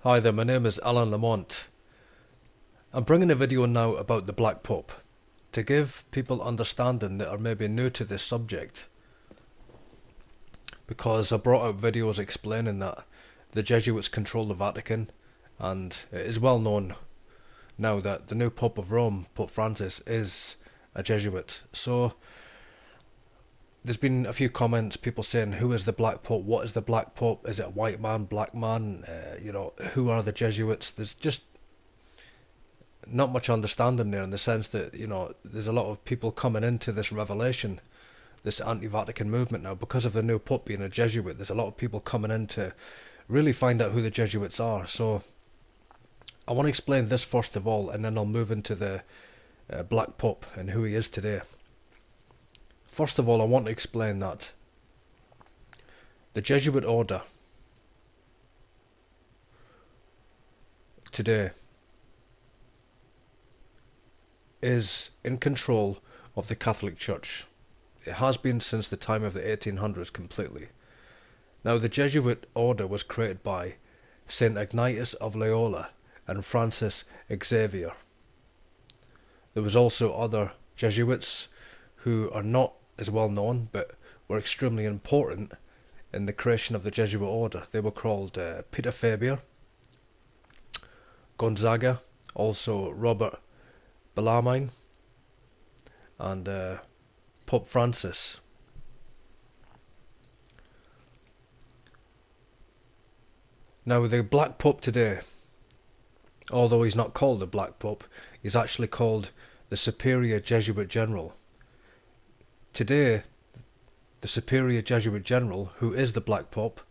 Hi there, my name is Alan Lamont. I'm bringing a video now about the Black Pope to give people understanding that are maybe new to this subject, because I brought out videos explaining that the Jesuits control the Vatican, and it is well known now that the new Pope of Rome, Pope Francis, is a Jesuit. So there's been a few comments, people saying, who is the Black Pope? What is the Black Pope? Is it a white man, black man? Who are the Jesuits? There's just not much understanding there, in the sense that, there's a lot of people coming into this revelation, this anti-Vatican movement now, because of the new Pope being a Jesuit. There's a lot of people coming in to really find out who the Jesuits are. So I want to explain this first of all, and then I'll move into the Black Pope and who he is today. First of all, I want to explain that the Jesuit order today is in control of the Catholic Church. It has been since the time of the 1800s completely. Now, the Jesuit order was created by Saint Ignatius of Loyola and Francis Xavier. There was also other Jesuits who are not as well known, but were extremely important in the creation of the Jesuit order. They were called Peter Faber, Gonzaga, also Robert Bellarmine, and Pope Francis. Now, the Black Pope today, although he's not called the Black Pope, he's actually called the Superior Jesuit General. Today, the Superior Jesuit General, who is the Black Pope,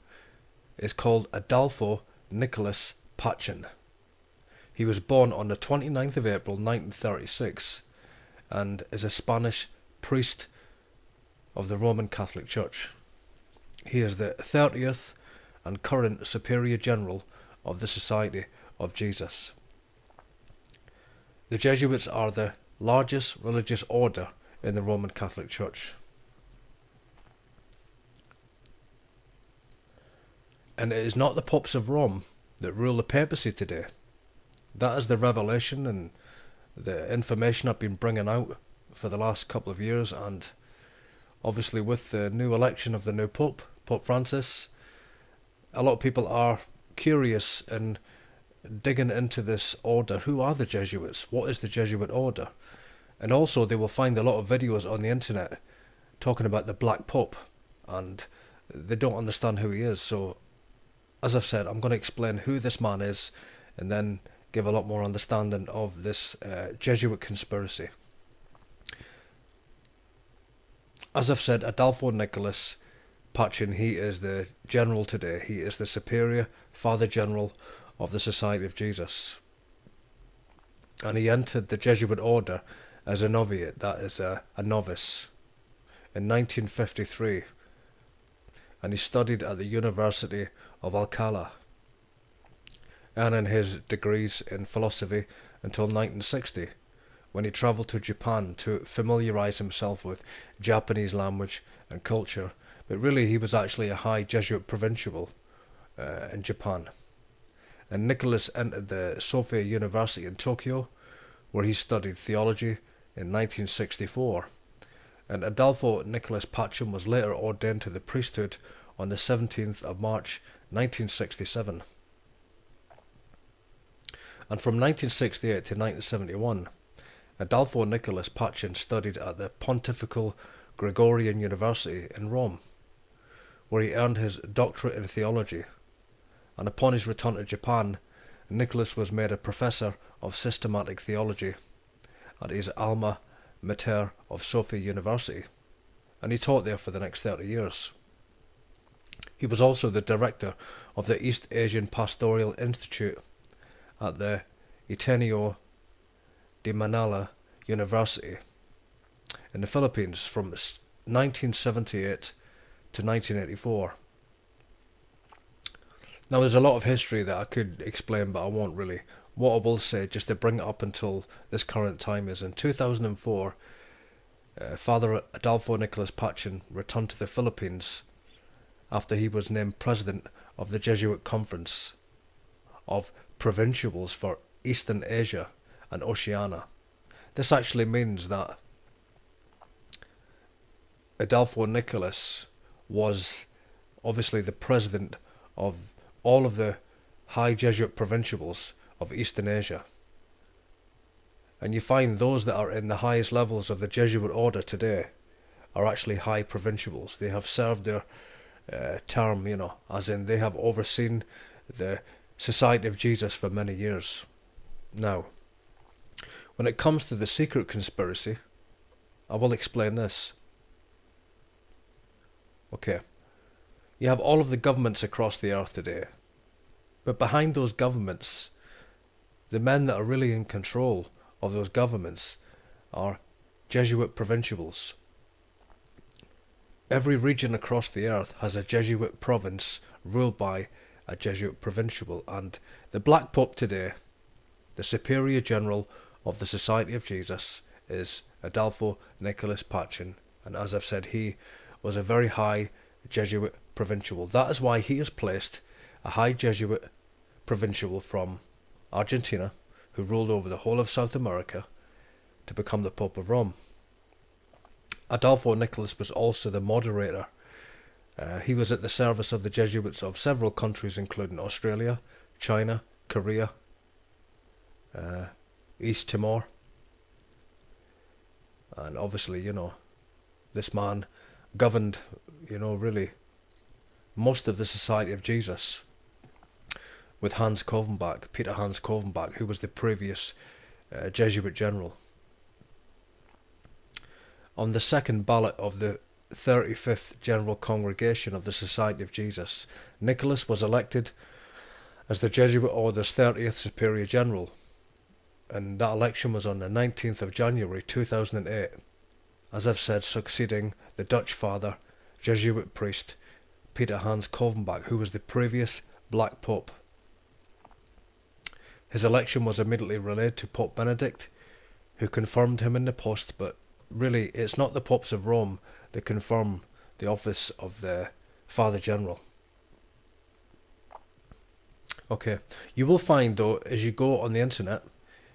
is called Adolfo Nicolas Pachin. He was born on the 29th of April 1936 and is a Spanish priest of the Roman Catholic Church. He is the 30th and current Superior General of the Society of Jesus. The Jesuits are the largest religious order in the Roman Catholic Church. And it is not the popes of Rome that rule the papacy today. That is the revelation and the information I've been bringing out for the last couple of years, and obviously with the new election of the new Pope, Pope Francis, a lot of people are curious and digging into this order. Who are the Jesuits? What is the Jesuit order? And also they will find a lot of videos on the internet talking about the Black Pope, and they don't understand who he is. So, as I've said, I'm going to explain who this man is, and then give a lot more understanding of this Jesuit conspiracy. As I've said, Adolfo Nicolas Pachin, he is the general today. He is the Superior Father General of the Society of Jesus. And he entered the Jesuit order as a novitiate, that is a novice, in 1953, and he studied at the University of Alcala, earning his degrees in philosophy until 1960, when he travelled to Japan to familiarise himself with Japanese language and culture. But really he was actually a high Jesuit provincial in Japan. And Nicholas entered the Sophia University in Tokyo, where he studied theology in 1964, and Adolfo Nicolas Pachin was later ordained to the priesthood on the 17th of March 1967. And from 1968 to 1971, Adolfo Nicolas Pachin studied at the Pontifical Gregorian University in Rome, where he earned his doctorate in theology, and upon his return to Japan, Nicholas was made a professor of systematic theology at his alma mater of Sophia University, and he taught there for the next 30 years. He was also the director of the East Asian Pastoral Institute at the Ateneo de Manila University in the Philippines from 1978 to 1984. Now, there's a lot of history that I could explain, but I won't really. What I will say, just to bring it up until this current time, is in 2004, Father Adolfo Nicolas Pachin returned to the Philippines after he was named president of the Jesuit Conference of provincials for Eastern Asia and Oceania. This actually means that Adolfo Nicholas was obviously the president of all of the high Jesuit provincials of Eastern Asia. And you find those that are in the highest levels of the Jesuit order today are actually high provincials. They have served their term, as in they have overseen the Society of Jesus for many years. Now, when it comes to the secret conspiracy, I will explain this. Okay, you have all of the governments across the earth today, but behind those governments, the men that are really in control of those governments are Jesuit provincials. Every region across the earth has a Jesuit province ruled by a Jesuit provincial, and the Black Pope today, the Superior General of the Society of Jesus, is Adolfo Nicholas Pachin, and as I've said, he was a very high Jesuit provincial. That is why he has placed a high Jesuit provincial from Argentina, who ruled over the whole of South America, to become the Pope of Rome. Adolfo Nicholas was also the moderator. He was at the service of the Jesuits of several countries, including Australia, China, Korea, East Timor. And obviously, this man governed, really most of the Society of Jesus with Peter Hans Kovenbach, who was the previous Jesuit general. On the second ballot of the 35th General Congregation of the Society of Jesus, Nicholas was elected as the Jesuit Order's 30th Superior General, and that election was on the 19th of January 2008, as I've said, succeeding the Dutch father, Jesuit priest Peter Hans Kovenbach, who was the previous Black Pope. His election was immediately relayed to Pope Benedict, who confirmed him in the post, but really it's not the popes of Rome that confirm the office of the Father General. Okay, you will find though, as you go on the internet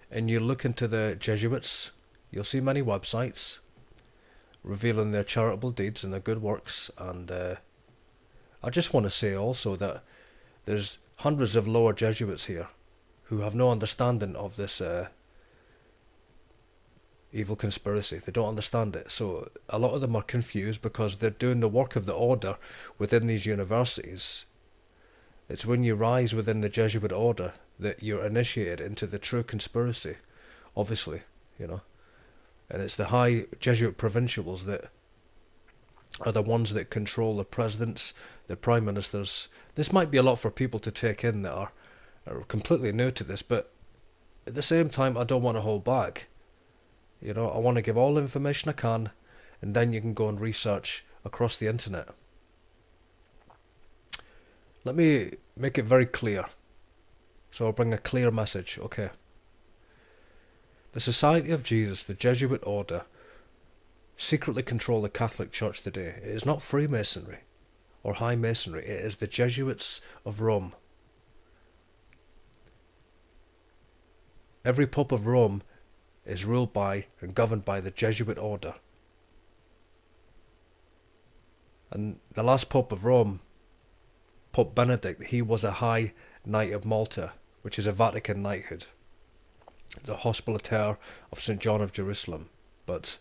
and you look into the Jesuits, you'll see many websites revealing their charitable deeds and their good works, and I just want to say also that there's hundreds of lower Jesuits here who have no understanding of this evil conspiracy. They don't understand it. So a lot of them are confused because they're doing the work of the order within these universities. It's when you rise within the Jesuit order that you're initiated into the true conspiracy, obviously, And it's the high Jesuit provincials that are the ones that control the presidents, the prime ministers. This might be a lot for people to take in that are completely new to this, but at the same time I don't want to hold back. I want to give all the information I can, and then you can go and research across the internet. Let me make it very clear. So I'll bring a clear message, okay? The Society of Jesus, the Jesuit order, secretly control the Catholic Church today. It is not Freemasonry or High Masonry. It is the Jesuits of Rome. Every Pope of Rome is ruled by and governed by the Jesuit order. And the last Pope of Rome, Pope Benedict, he was a High Knight of Malta, which is a Vatican knighthood, the Hospitaller of St. John of Jerusalem. But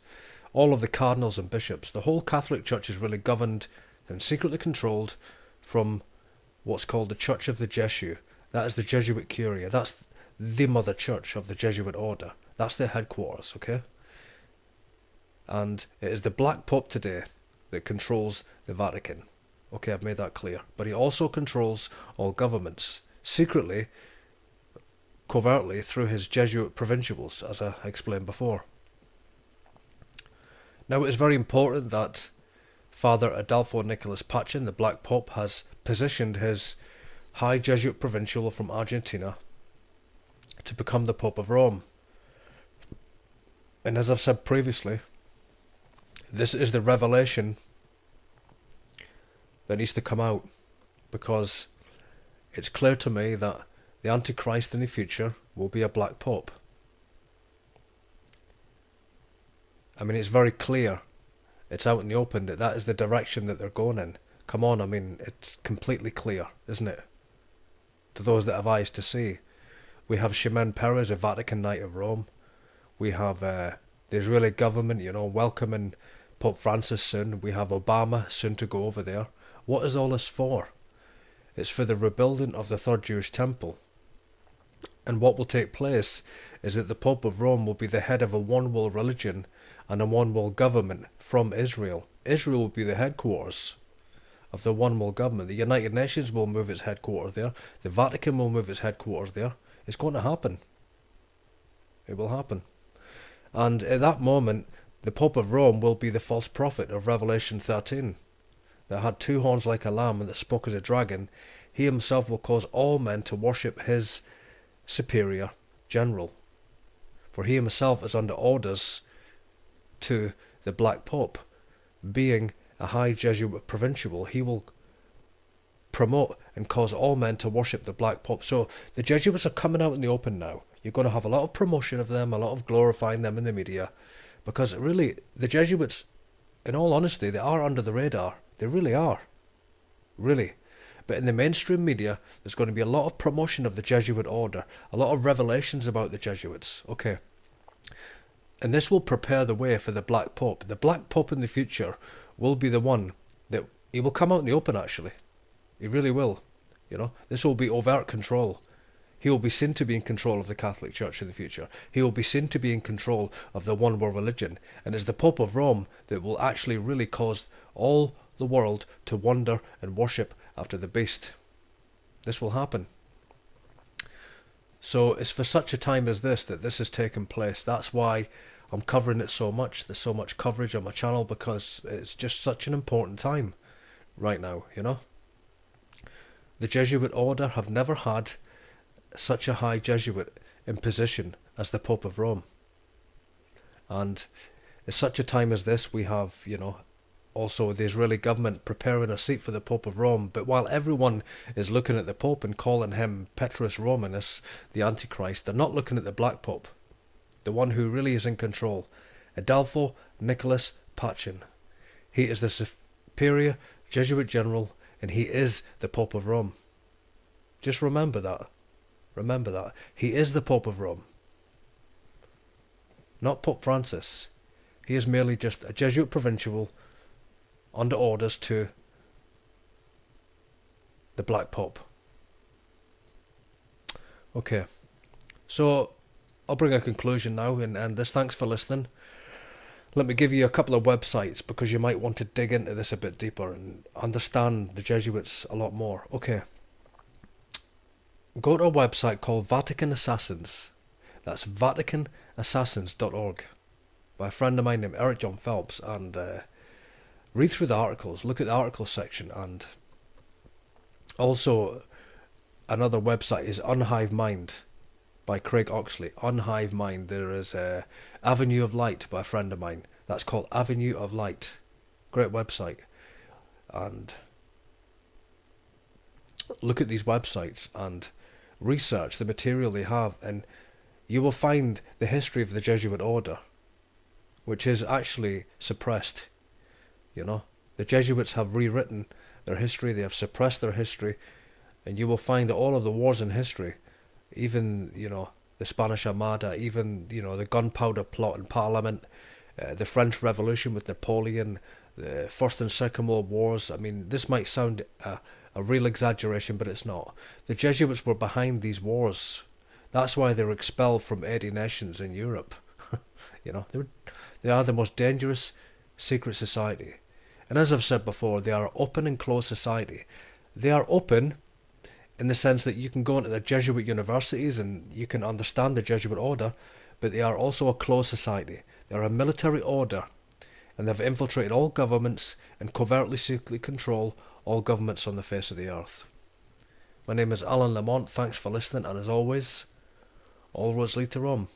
all of the cardinals and bishops, the whole Catholic Church is really governed and secretly controlled from what's called the Church of the Jesuit. That is the Jesuit Curia. That's the mother church of the Jesuit order. That's their headquarters, okay? And it is the Black Pope today that controls the Vatican. Okay, I've made that clear. But he also controls all governments, secretly, covertly, through his Jesuit provincials, as I explained before. Now, it is very important that Father Adolfo Nicholas Pachin, the Black Pope, has positioned his high Jesuit provincial from Argentina to become the Pope of Rome. And as I've said previously, this is the revelation that needs to come out, because it's clear to me that the Antichrist in the future will be a black pope. I mean, it's very clear. It's out in the open that that is the direction that they're going in. Come on, I mean, it's completely clear, isn't it? To those that have eyes to see. We have Shimon Peres, a Vatican Knight of Rome. We have the Israeli government, welcoming Pope Francis soon. We have Obama soon to go over there. What is all this for? It's for the rebuilding of the Third Jewish Temple. And what will take place is that the Pope of Rome will be the head of a one-world religion and a one-world government from Israel. Israel will be the headquarters of the one-world government. The United Nations will move its headquarters there. The Vatican will move its headquarters there. It's going to happen. It will happen. And at that moment, the Pope of Rome will be the false prophet of Revelation 13, that had two horns like a lamb and that spoke as a dragon. He himself will cause all men to worship his superior general. For he himself is under orders to the Black Pope. Being a high Jesuit provincial, he will promote and cause all men to worship the Black Pope. So the Jesuits are coming out in the open now. You're going to have a lot of promotion of them, a lot of glorifying them in the media, because really, the Jesuits, in all honesty, they are under the radar. They really are. Really. But in the mainstream media, there's going to be a lot of promotion of the Jesuit order, a lot of revelations about the Jesuits. Okay. And this will prepare the way for the Black Pope. The Black Pope in the future will be the one that, he will come out in the open actually. He really will. This will be overt control. He will be seen to be in control of the Catholic Church in the future. He will be seen to be in control of the one world religion. And it's the Pope of Rome that will actually really cause all the world to wonder and worship after the beast. This will happen. So it's for such a time as this that this has taken place. That's why I'm covering it so much. There's so much coverage on my channel, because it's just such an important time right now, The Jesuit order have never had such a high Jesuit in position as the Pope of Rome. And at such a time as this, we have, also the Israeli government preparing a seat for the Pope of Rome. But while everyone is looking at the Pope and calling him Petrus Romanus, the Antichrist, they're not looking at the Black Pope, the one who really is in control, Adolfo Nicholas Pachin. He is the superior Jesuit general, and he is the Pope of Rome. Just remember that. Remember that. He is the Pope of Rome. Not Pope Francis. He is merely just a Jesuit provincial under orders to the Black Pope. Okay. So I'll bring a conclusion now and end this. Thanks for listening. Let me give you a couple of websites, because you might want to dig into this a bit deeper and understand the Jesuits a lot more. Okay. Go to a website called Vatican Assassins. That's VaticanAssassins.org by a friend of mine named Eric John Phelps, and read through the articles, look at the article section. And also another website is Unhive Mind by Craig Oxley. Unhive Mind. There is Avenue of Light by a friend of mine. That's called Avenue of Light. Great website. And look at these websites and research the material they have, and you will find the history of the Jesuit order, which is actually suppressed. The Jesuits have rewritten their history, they have suppressed their history, and you will find that all of the wars in history, even, the Spanish Armada, even, the gunpowder plot in Parliament, the French Revolution with Napoleon, the First and Second World Wars. I mean, this might sound a real exaggeration, but it's not. The Jesuits were behind these wars. That's why they were expelled from 80 nations in Europe. They are the most dangerous secret society. And as I've said before, they are open and closed society. They are open in the sense that you can go into the Jesuit universities and you can understand the Jesuit order, but they are also a closed society. They are a military order, and they've infiltrated all governments and covertly secretly control all governments on the face of the earth. My name is Alan Lamont. Thanks for listening, and as always, all roads lead to Rome.